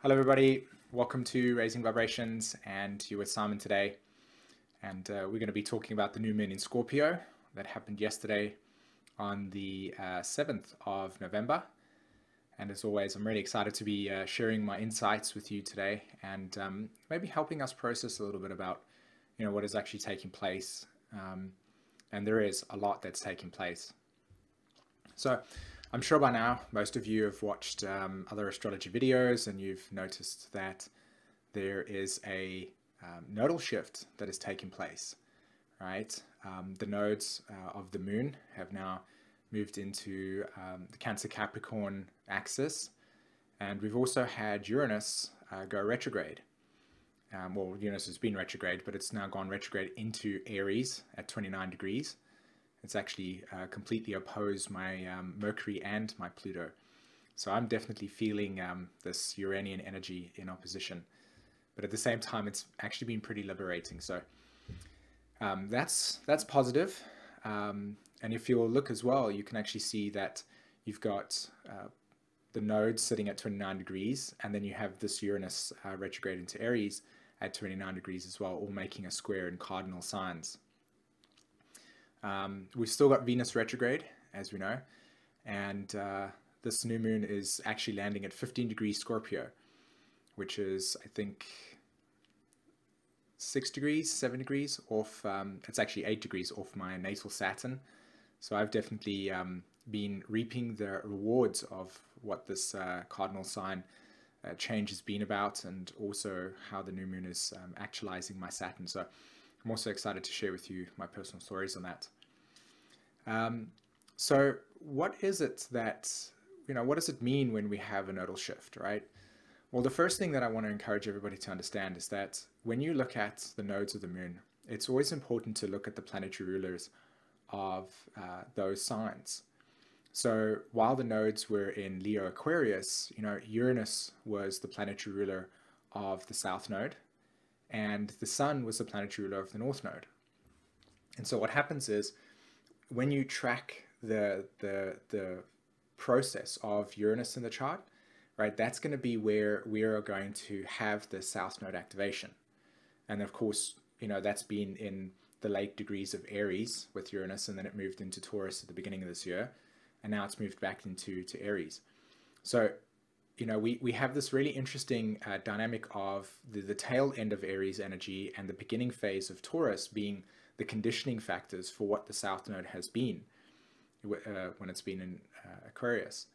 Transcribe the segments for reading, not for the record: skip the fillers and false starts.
Hello everybody, welcome to Raising Vibrations, and you're with Simon today. And we're going to be talking about the new moon in Scorpio that happened yesterday on the 7th of November. And as always, I'm really excited to be sharing my insights with you today and maybe helping us process a little bit about what is actually taking place. And there is a lot that's taking place. So I'm sure by now most of you have watched other astrology videos, and you've noticed that there is a nodal shift that is taking place, right? The nodes of the moon have now moved into the Cancer Capricorn axis, and we've also had Uranus go retrograde. Well, Uranus has been retrograde, but it's now gone retrograde into Aries at 29 degrees. It's actually completely opposed my Mercury and my Pluto. So I'm definitely feeling this Uranian energy in opposition. But at the same time, it's actually been pretty liberating. So that's positive. And if you'll look as well, you can actually see that you've got the nodes sitting at 29 degrees, and then you have this Uranus retrograde into Aries at 29 degrees as well, all making a square in cardinal signs. We've still got Venus retrograde, as we know, and this new moon is actually landing at 15 degrees Scorpio, which is, I think, 7 degrees off. It's actually 8 degrees off my natal Saturn. So I've definitely been reaping the rewards of what this cardinal sign change has been about, and also how the new moon is actualizing my Saturn. So I'm also excited to share with you my personal stories on that. So what is it that, what does it mean when we have a nodal shift, right? Well, the first thing that I want to encourage everybody to understand is that when you look at the nodes of the moon, it's always important to look at the planetary rulers of those signs. So while the nodes were in Leo Aquarius, Uranus was the planetary ruler of the south node, and the sun was the planetary ruler of the north node. And so what happens is, when you track the process of Uranus in the chart, right, that's going to be where we are going to have the south node activation. And of course, that's been in the late degrees of Aries with Uranus, and then it moved into Taurus at the beginning of this year, and now it's moved back into Aries. So we have this really interesting dynamic of the tail end of Aries energy and the beginning phase of Taurus being the conditioning factors for what the south node has been when it's been in Aquarius.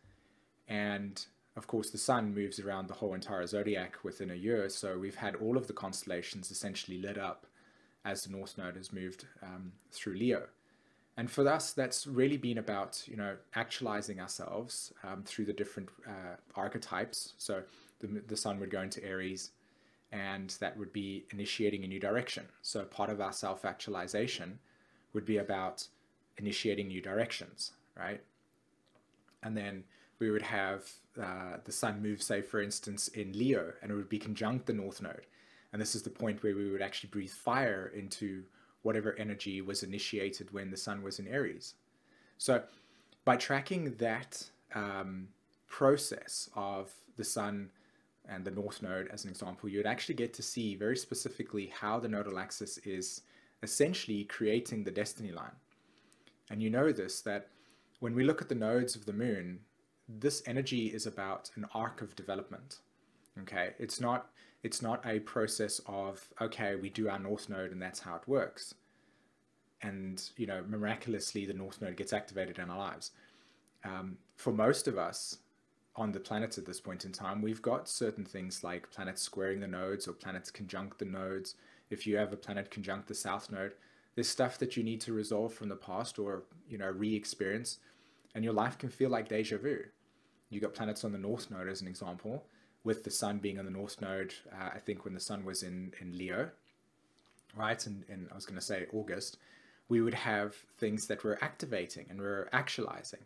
And of course, the sun moves around the whole entire zodiac within a year, so we've had all of the constellations essentially lit up as the north node has moved through Leo. And for us, that's really been about, actualizing ourselves through the different archetypes. So the sun would go into Aries, and that would be initiating a new direction. So part of our self-actualization would be about initiating new directions, right? And then we would have the sun move, say, for instance, in Leo, and it would be conjunct the north node. And this is the point where we would actually breathe fire into whatever energy was initiated when the sun was in Aries. So by tracking that process of the sun and the north node as an example, you'd actually get to see very specifically how the nodal axis is essentially creating the destiny line. And you know this, that when we look at the nodes of the moon, this energy is about an arc of development. Okay, it's not a process of, okay, we do our north node and that's how it works, and miraculously the north node gets activated in our lives. For most of us on the planet at this point in time, we've got certain things like planets squaring the nodes or planets conjunct the nodes. If you have a planet conjunct the south node, there's stuff that you need to resolve from the past or re-experience, and your life can feel like deja vu. You got planets on the north node as an example, with the sun being on the north node, I think when the sun was in Leo, right, and I was going to say August, we would have things that we're activating and we're actualizing.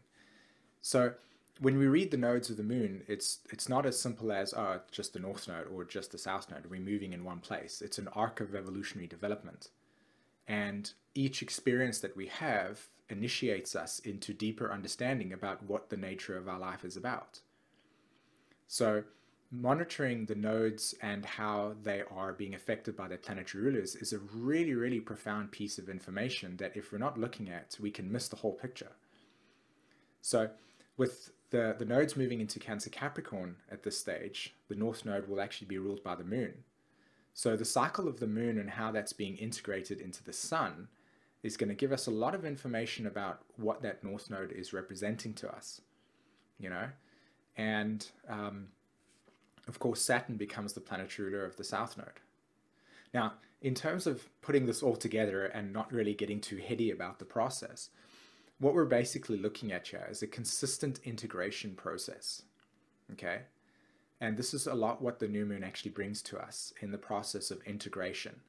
So when we read the nodes of the moon, it's not as simple as, oh, just the north node or just the south node, we're moving in one place. It's an arc of evolutionary development. And each experience that we have initiates us into deeper understanding about what the nature of our life is about. So monitoring the nodes and how they are being affected by their planetary rulers is a really, really profound piece of information that if we're not looking at, we can miss the whole picture. So with the nodes moving into Cancer Capricorn at this stage, the North Node will actually be ruled by the Moon. So the cycle of the Moon and how that's being integrated into the Sun is going to give us a lot of information about what that North Node is representing to us, you know? And of course, Saturn becomes the planetary ruler of the South Node. Now, in terms of putting this all together and not really getting too heady about the process, what we're basically looking at here is a consistent integration process, okay? And this is a lot what the new moon actually brings to us in the process of integration.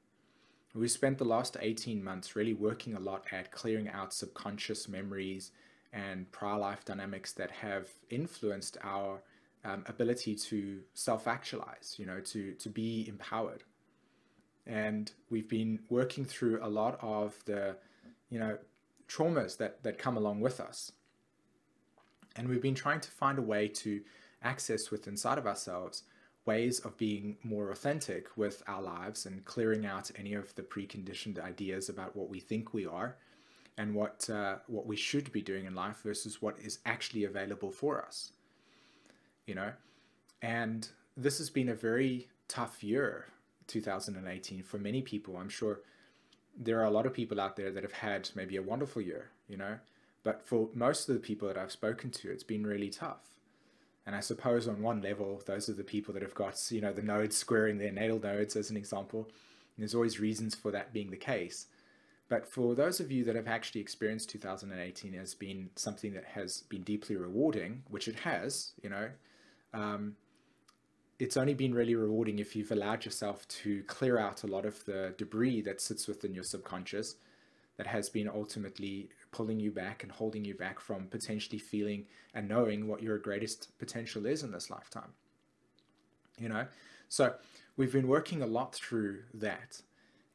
We spent the last 18 months really working a lot at clearing out subconscious memories and prior life dynamics that have influenced our ability to self-actualize, you know, to be empowered. And we've been working through a lot of the, you know, traumas that come along with us. And we've been trying to find a way to access within inside of ourselves ways of being more authentic with our lives and clearing out any of the preconditioned ideas about what we think we are and what we should be doing in life versus what is actually available for us, you know. And this has been a very tough year, 2018, for many people. I'm sure there are a lot of people out there that have had maybe a wonderful year, you know, but for most of the people that I've spoken to, it's been really tough. And I suppose on one level, those are the people that have got, you know, the nodes squaring their natal nodes as an example. And there's always reasons for that being the case. But for those of you that have actually experienced 2018 as being something that has been deeply rewarding, which it has, you know, it's only been really rewarding if you've allowed yourself to clear out a lot of the debris that sits within your subconscious that has been ultimately pulling you back and holding you back from potentially feeling and knowing what your greatest potential is in this lifetime. You know, so we've been working a lot through that,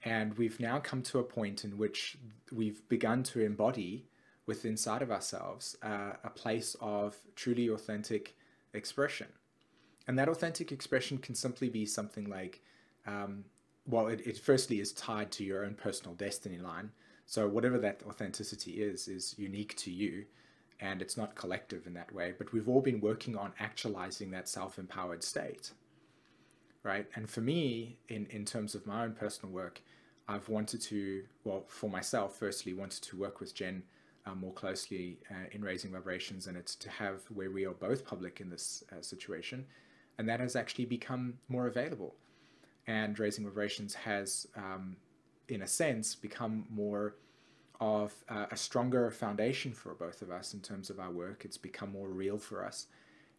and we've now come to a point in which we've begun to embody within inside of ourselves a place of truly authentic expression. And that authentic expression can simply be something like, well, it firstly is tied to your own personal destiny line. So whatever that authenticity is unique to you, and it's not collective in that way. But we've all been working on actualizing that self-empowered state, right? And for me, in terms of my own personal work, I've wanted to, well, for myself, firstly, wanted to work with Jen more closely in raising vibrations, and it's to have where we are both public in this situation. And that has actually become more available. And raising vibrations has, in a sense, become more of a stronger foundation for both of us in terms of our work. It's become more real for us.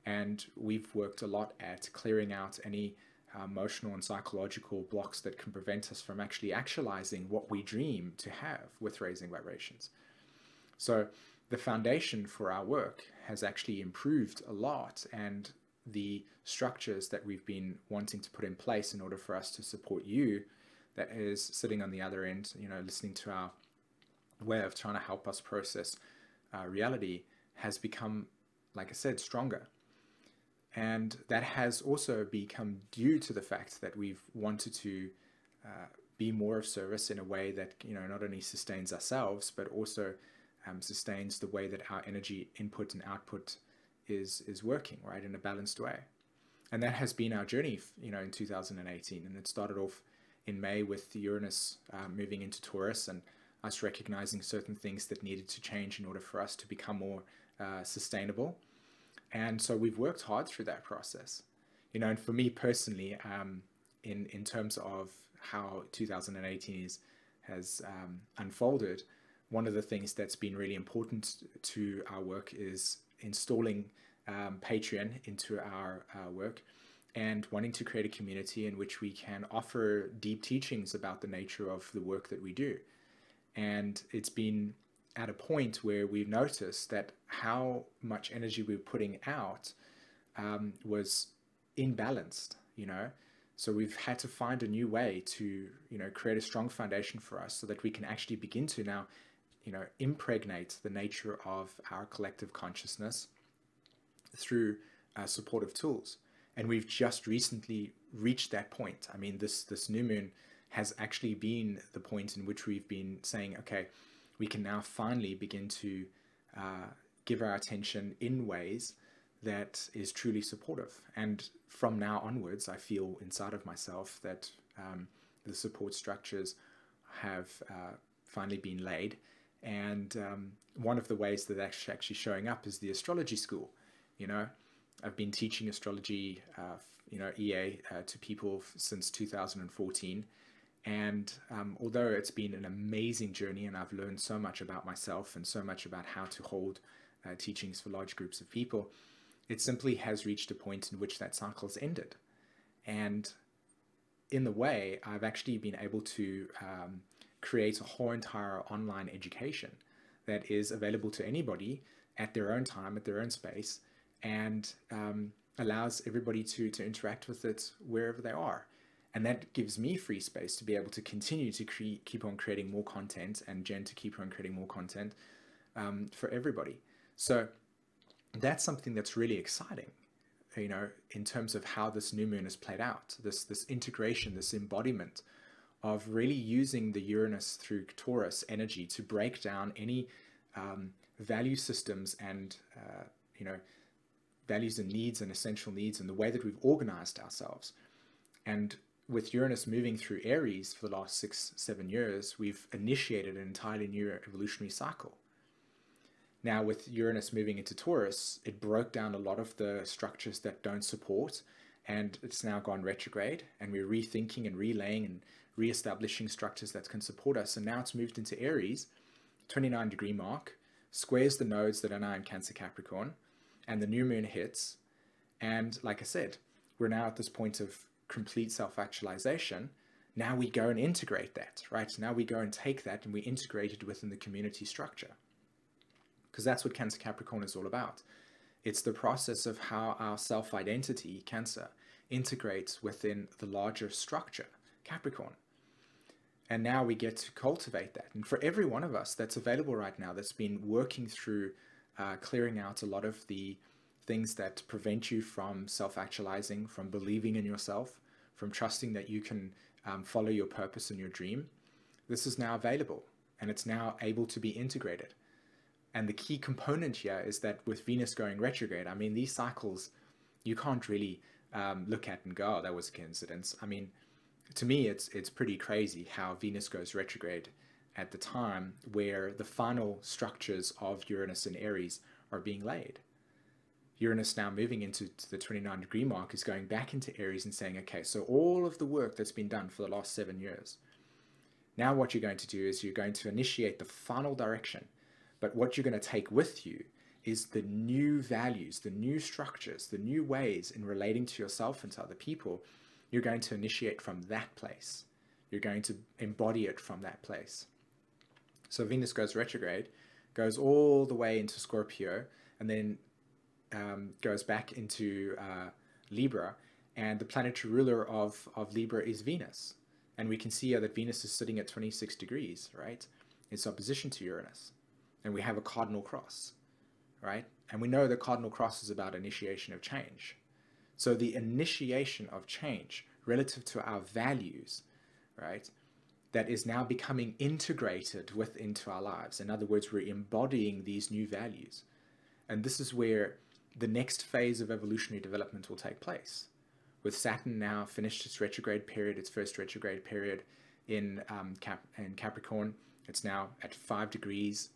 And we've worked a lot at clearing out any emotional and psychological blocks that can prevent us from actually actualizing what we dream to have with raising vibrations. So the foundation for our work has actually improved a lot, and the structures that we've been wanting to put in place in order for us to support you that is sitting on the other end, you know, listening to our way of trying to help us process reality has become, like I said, stronger. And that has also become due to the fact that we've wanted to be more of service in a way that, you know, not only sustains ourselves, but also sustains the way that our energy input and output is working, right, in a balanced way. And that has been our journey, you know, in 2018. And it started off in May with Uranus moving into Taurus, and us recognizing certain things that needed to change in order for us to become more sustainable. And so we've worked hard through that process, you know. And for me personally, in terms of how 2018 has unfolded, one of the things that's been really important to our work is installing Patreon into our work and wanting to create a community in which we can offer deep teachings about the nature of the work that we do. And it's been at a point where we've noticed that how much energy we were putting out was imbalanced, you know. So we've had to find a new way to, you know, create a strong foundation for us so that we can actually begin to now, you know, impregnate the nature of our collective consciousness through supportive tools. And we've just recently reached that point. I mean, this new moon has actually been the point in which we've been saying, okay, we can now finally begin to give our attention in ways that is truly supportive. And from now onwards, I feel inside of myself that the support structures have finally been laid. And one of the ways that that's actually showing up is the astrology school. You know, I've been teaching astrology, EA to people since 2014. And although it's been an amazing journey and I've learned so much about myself and so much about how to hold teachings for large groups of people, it simply has reached a point in which that cycle's ended. And in the way, I've actually been able to create a whole entire online education that is available to anybody at their own time, at their own space, and allows everybody to interact with it wherever they are. And that gives me free space to be able to continue to keep on creating more content, and Jen to keep on creating more content for everybody. So that's something that's really exciting, you know, in terms of how this new moon has played out, this integration, this embodiment of really using the Uranus through Taurus energy to break down any value systems and, values and needs and essential needs and the way that we've organized ourselves. And with Uranus moving through Aries for the last 6-7 years, we've initiated an entirely new evolutionary cycle. Now, with Uranus moving into Taurus, it broke down a lot of the structures that don't support, and it's now gone retrograde, and we're rethinking and relaying and re-establishing structures that can support us. And now it's moved into Aries, 29-degree mark, squares the nodes that are now in Cancer Capricorn, and the new moon hits. And like I said, we're now at this point of complete self-actualization. Now we go and integrate that, right? Now we go and take that and we integrate it within the community structure. Because that's what Cancer Capricorn is all about. It's the process of how our self-identity, Cancer, integrates within the larger structure, Capricorn. And now we get to cultivate that. And for every one of us that's available right now, that's been working through clearing out a lot of the things that prevent you from self-actualizing, from believing in yourself, from trusting that you can follow your purpose and your dream, this is now available and it's now able to be integrated. And the key component here is that with Venus going retrograde, I mean, these cycles, you can't really look at and go, oh, that was a coincidence. I mean, to me, it's pretty crazy how Venus goes retrograde at the time where the final structures of Uranus and Aries are being laid. Uranus now moving into the 29-degree mark is going back into Aries and saying, okay, so all of the work that's been done for the last 7 years, now what you're going to do is you're going to initiate the final direction. But what you're going to take with you is the new values, the new structures, the new ways in relating to yourself and to other people. You're going to initiate from that place. You're going to embody it from that place. So Venus goes retrograde, goes all the way into Scorpio, and then goes back into Libra. And the planetary ruler of Libra is Venus. And we can see here that Venus is sitting at 26 degrees, right? It's opposition to Uranus. And we have a cardinal cross, right? And we know the cardinal cross is about initiation of change. So the initiation of change relative to our values, right, that is now becoming integrated into our lives. In other words, we're embodying these new values. And this is where the next phase of evolutionary development will take place. With Saturn now finished its retrograde period, its first retrograde period in Capricorn, it's now at 5 degrees.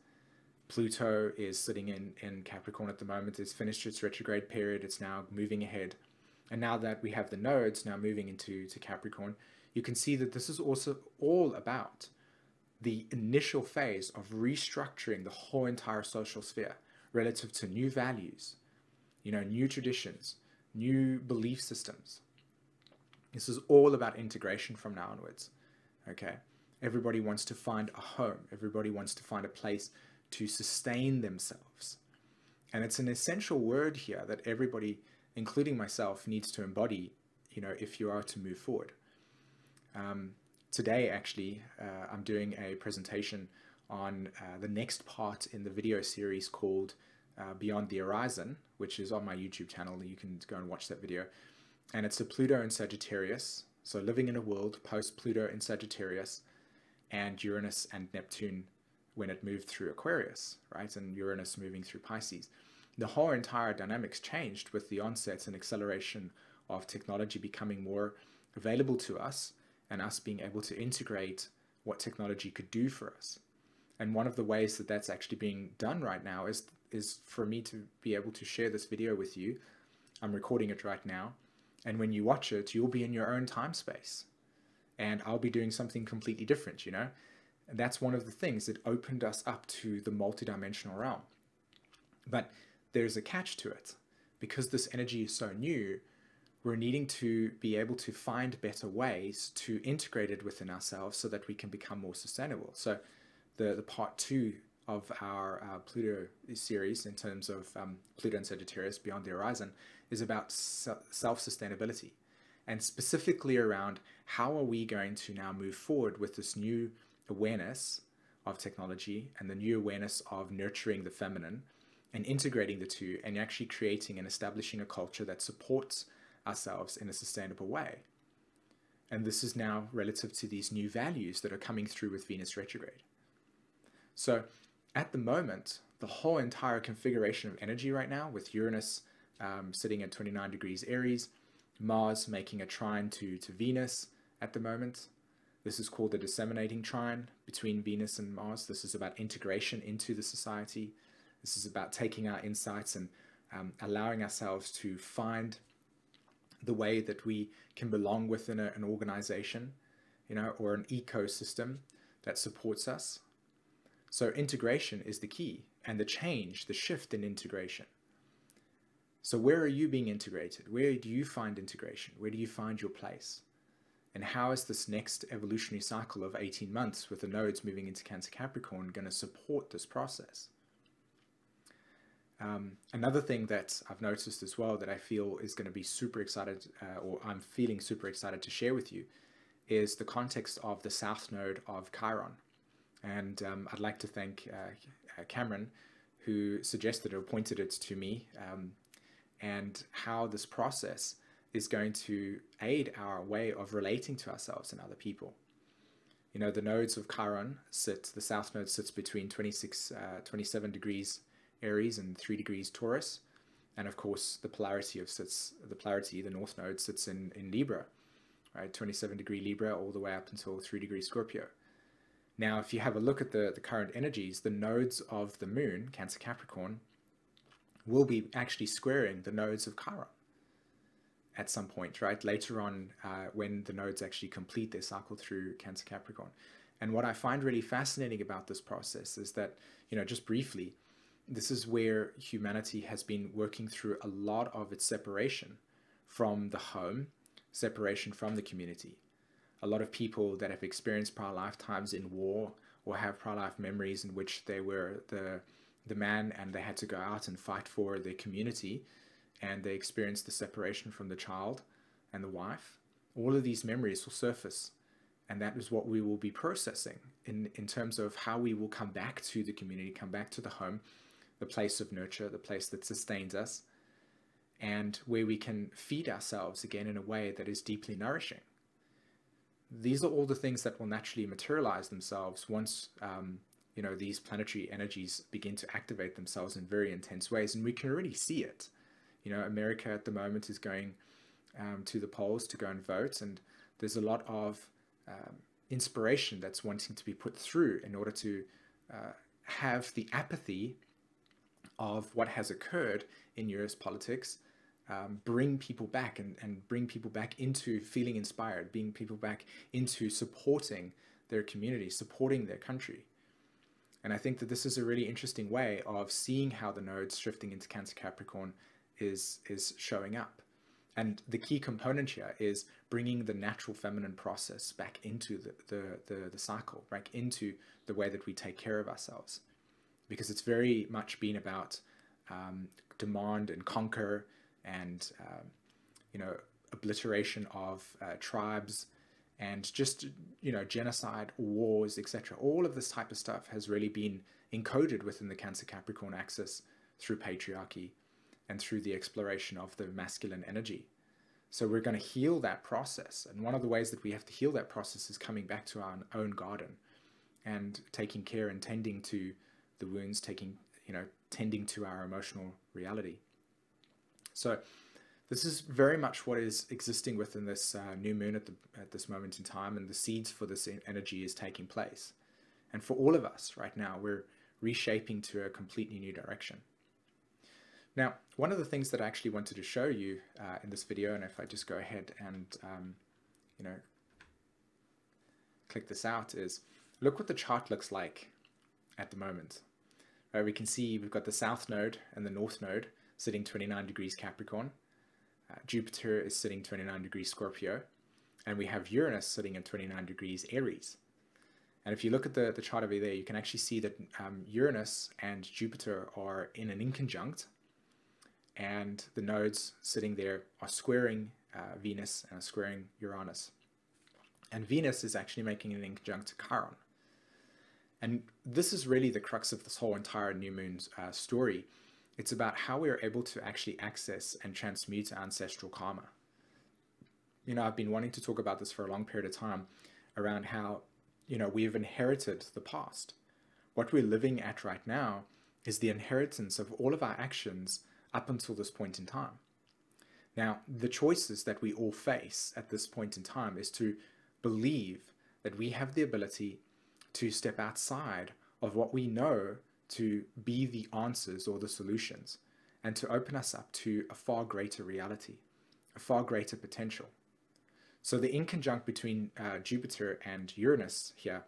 Pluto is sitting in Capricorn at the moment. It's finished its retrograde period. It's now moving ahead. And now that we have the nodes now moving into Capricorn, you can see that this is also all about the initial phase of restructuring the whole entire social sphere relative to new values, new traditions, new belief systems. This is all about integration from now onwards. Okay? Everybody wants to find a home. Everybody wants to find a place to sustain themselves. And it's an essential word here that everybody, including myself, needs to embody, if you are to move forward. Today, actually, I'm doing a presentation on the next part in the video series called Beyond the Horizon, which is on my YouTube channel. You can go and watch that video. and it's a Pluto in Sagittarius, so living in a world post-Pluto in Sagittarius, and Uranus and Neptune when it moved through Aquarius, right, and Uranus moving through Pisces. The whole entire dynamics changed with the onset and acceleration of technology becoming more available to us, and us being able to integrate what technology could do for us. And one of the ways that that's actually being done right now is for me to be able to share this video with you. I'm recording it right now, and when you watch it, you'll be in your own time space, and I'll be doing something completely different, you know? And that's one of the things that opened us up to the multidimensional realm. But there's a catch to it. Because this energy is so new, we're needing to be able to find better ways to integrate it within ourselves so that we can become more sustainable. So the part 2 of our Pluto series, in terms of Pluto and Sagittarius Beyond the Horizon, is about self-sustainability, and specifically around how are we going to now move forward with this new awareness of technology and the new awareness of nurturing the feminine and integrating the two, and actually creating and establishing a culture that supports ourselves in a sustainable way. And this is now relative to these new values that are coming through with Venus retrograde. So at the moment, the whole entire configuration of energy right now, with Uranus sitting at 29 degrees Aries, Mars making a trine to Venus at the moment. This is called the disseminating trine between Venus and Mars. This is about integration into the society. This is about taking our insights and allowing ourselves to find the way that we can belong within an organization, you know, or an ecosystem that supports us. So integration is the key, and the change, the shift in integration. So where are you being integrated? Where do you find integration? Where do you find your place? And how is this next evolutionary cycle of 18 months with the nodes moving into Cancer Capricorn going to support this process? Another thing that I've noticed as well that I feel is going to be super excited, or I'm feeling super excited to share with you, is the context of the South Node of Chiron. And I'd like to thank Cameron, who suggested or pointed it to me, and how this process is going to aid our way of relating to ourselves and other people. You know, the nodes of Chiron the South Node sits between 27 degrees Aries and 3 degrees Taurus, and of course the polarity, the North Node sits in Libra, right? 27 degree Libra all the way up until 3 degrees Scorpio. Now, if you have a look at the current energies, the nodes of the Moon, Cancer Capricorn, will be actually squaring the nodes of Chiron at some point, right? Later on, when the nodes actually complete their cycle through Cancer Capricorn. And what I find really fascinating about this process is that, you know, just briefly, this is where humanity has been working through a lot of its separation from the home, separation from the community. A lot of people that have experienced prior lifetimes in war, or have prior life memories in which they were the man and they had to go out and fight for their community, and they experienced the separation from the child and the wife. All of these memories will surface, and that is what we will be processing in terms of how we will come back to the community, come back to the home, the place of nurture, the place that sustains us, and where we can feed ourselves again in a way that is deeply nourishing. These are all the things that will naturally materialize themselves once you know, these planetary energies begin to activate themselves in very intense ways, and we can already see it. You know, America at the moment is going to the polls to go and vote, and there's a lot of inspiration that's wanting to be put through in order to have the apathy of what has occurred in US politics bring people back and bring people back into feeling inspired, bring people back into supporting their community, supporting their country. And I think that this is a really interesting way of seeing how the nodes shifting into Cancer Capricorn is showing up. And the key component here is bringing the natural feminine process back into the cycle, back into the way that we take care of ourselves. Because it's very much been about demand and conquer and, you know, obliteration of tribes and just, you know, genocide, wars, etc. All of this type of stuff has really been encoded within the Cancer Capricorn axis through patriarchy and through the exploration of the masculine energy. So we're going to heal that process. And one of the ways that we have to heal that process is coming back to our own garden and taking care and tending to the wounds, tending to our emotional reality. So this is very much what is existing within this new moon at this moment in time, and the seeds for this energy is taking place. And for all of us right now, we're reshaping to a completely new direction. Now, one of the things that I actually wanted to show you in this video, and if I just go ahead and click this out, is look what the chart looks like at the moment. We can see we've got the south node and the north node sitting 29 degrees Capricorn. Jupiter is sitting 29 degrees Scorpio, and we have Uranus sitting at 29 degrees Aries. And if you look at the chart over there, you can actually see that Uranus and Jupiter are in an inconjunct, and the nodes sitting there are squaring Venus and are squaring Uranus. And Venus is actually making an inconjunct to Chiron. And this is really the crux of this whole entire new moon story. It's about how we are able to actually access and transmute our ancestral karma. I've been wanting to talk about this for a long period of time around how, we've inherited the past. What we're living at right now is the inheritance of all of our actions up until this point in time. Now, the choices that we all face at this point in time is to believe that we have the ability to step outside of what we know to be the answers or the solutions, and to open us up to a far greater reality, a far greater potential. So the inconjunct between Jupiter and Uranus here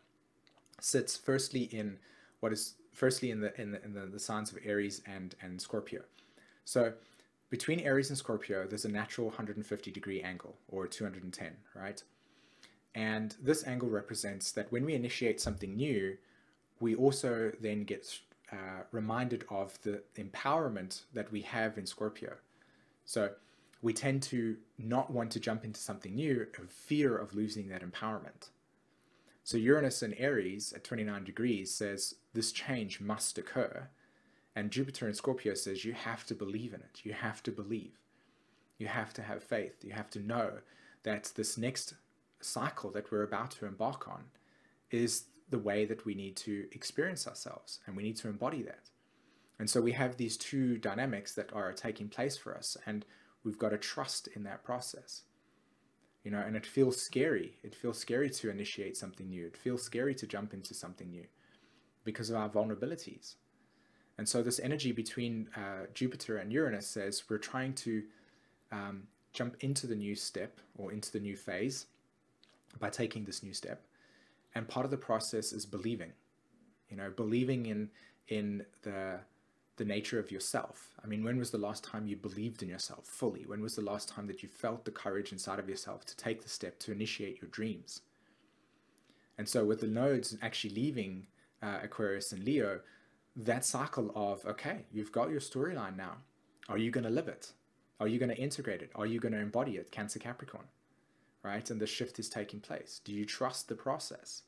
sits firstly in the signs of Aries and Scorpio. So between Aries and Scorpio, there's a natural 150-degree angle, or 210, right? And this angle represents that when we initiate something new, we also then get reminded of the empowerment that we have in Scorpio. So we tend to not want to jump into something new of fear of losing that empowerment. So Uranus in Aries at 29 degrees says this change must occur. And Jupiter in Scorpio says you have to believe in it. You have to believe. You have to have faith. You have to know that this next cycle that we're about to embark on is the way that we need to experience ourselves, and we need to embody that. And so we have these two dynamics that are taking place for us, and we've got to trust in that process. And it feels scary. It feels scary to initiate something new. It feels scary to jump into something new because of our vulnerabilities. And so this energy between Jupiter and Uranus says we're trying to jump into the new step or into the new phase by taking this new step. And part of the process is believing, believing in the nature of yourself. I mean, when was the last time you believed in yourself fully? When was the last time that you felt the courage inside of yourself to take the step to initiate your dreams? And so with the nodes actually leaving Aquarius and Leo, that cycle of, okay, you've got your storyline now. Are you going to live it? Are you going to integrate it? Are you going to embody it? Cancer, Capricorn, right? And the shift is taking place. Do you trust the process?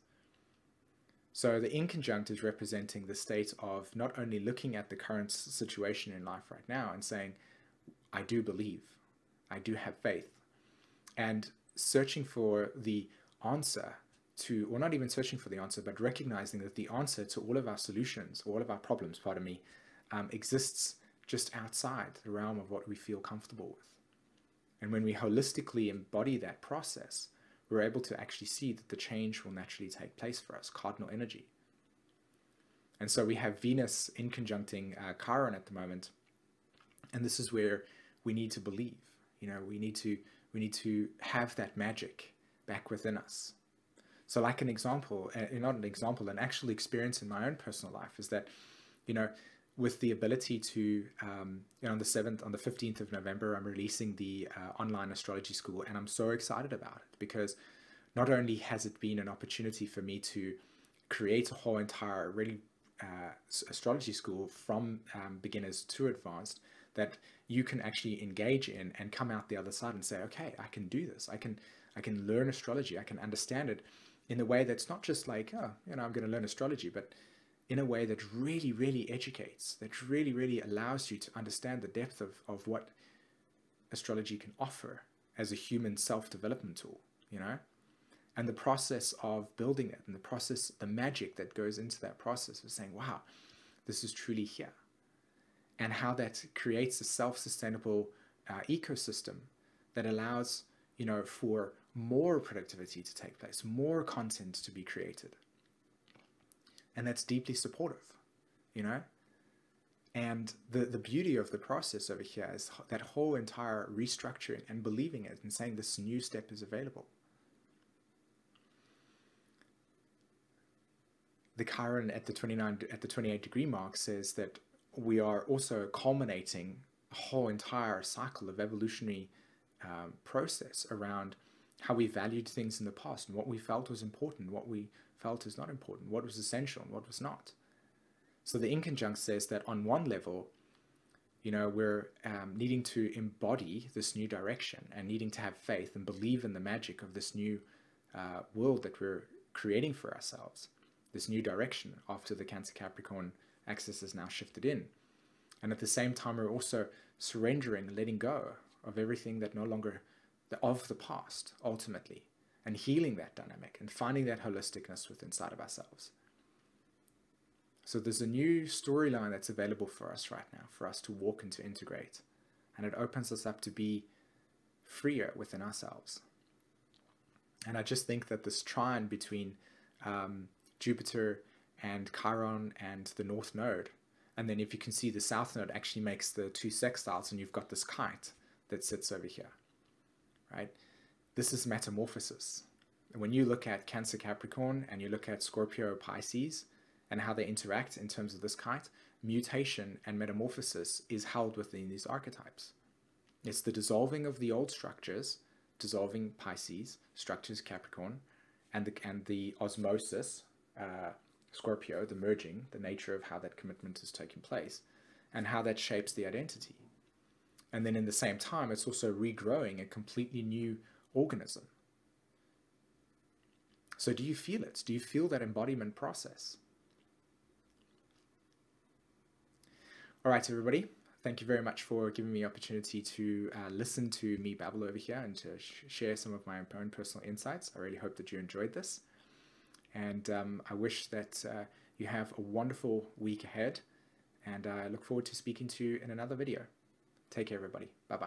So the inconjunct is representing the state of not only looking at the current situation in life right now and saying, I do believe, I do have faith, and searching for the answer to, or not even searching for the answer, but recognizing that the answer to all of our solutions, all of our problems, exists just outside the realm of what we feel comfortable with. And when we holistically embody that process, we're able to actually see that the change will naturally take place for us, cardinal energy. And so we have Venus in conjuncting Chiron at the moment, and this is where we need to believe. We need to have that magic back within us. So like an example, not an example, an actual experience in my own personal life is that, with the ability to, on the 15th of November, I'm releasing the online astrology school, and I'm so excited about it because not only has it been an opportunity for me to create a whole entire really astrology school from beginners to advanced that you can actually engage in and come out the other side and say, okay, I can do this. I can learn astrology. I can understand it in a way that's not just like, I'm going to learn astrology, but in a way that really, really educates, that really, really allows you to understand the depth of what astrology can offer as a human self-development tool, you know? And the process of building it, and the process, the magic that goes into that process of saying, wow, this is truly here. And how that creates a self-sustainable ecosystem that allows, you know, for more productivity to take place, more content to be created. And that's deeply supportive, you know? And the beauty of the process over here is that whole entire restructuring and believing it and saying this new step is available. The Chiron at the 28 degree mark says that we are also culminating a whole entire cycle of evolutionary process around how we valued things in the past and what we felt was important, what we felt is not important, what was essential and what was not. So the inconjunct says that on one level, you know, we're needing to embody this new direction and needing to have faith and believe in the magic of this new world that we're creating for ourselves, this new direction after the Cancer Capricorn axis is now shifted in. And at the same time, we're also surrendering, letting go of everything that no longer, of the past, ultimately, and healing that dynamic and finding that holisticness within inside of ourselves. So there's a new storyline that's available for us right now, for us to walk and to integrate. And it opens us up to be freer within ourselves. And I just think that this trine between Jupiter and Chiron and the North Node, and then if you can see the South Node actually makes the two sextiles, and you've got this kite that sits over here, right? This is metamorphosis. And when you look at Cancer Capricorn and you look at Scorpio Pisces and how they interact in terms of this kite, mutation and metamorphosis is held within these archetypes. It's the dissolving of the old structures, dissolving Pisces, structures Capricorn, and the osmosis, Scorpio, the merging, the nature of how that commitment is taking place, and how that shapes the identity. And then in the same time, it's also regrowing a completely new organism. So do you feel it? Do you feel that embodiment process? All right, everybody. Thank you very much for giving me the opportunity to listen to me babble over here and to share some of my own personal insights. I really hope that you enjoyed this. And I wish that you have a wonderful week ahead. And I look forward to speaking to you in another video. Take care, everybody. Bye-bye.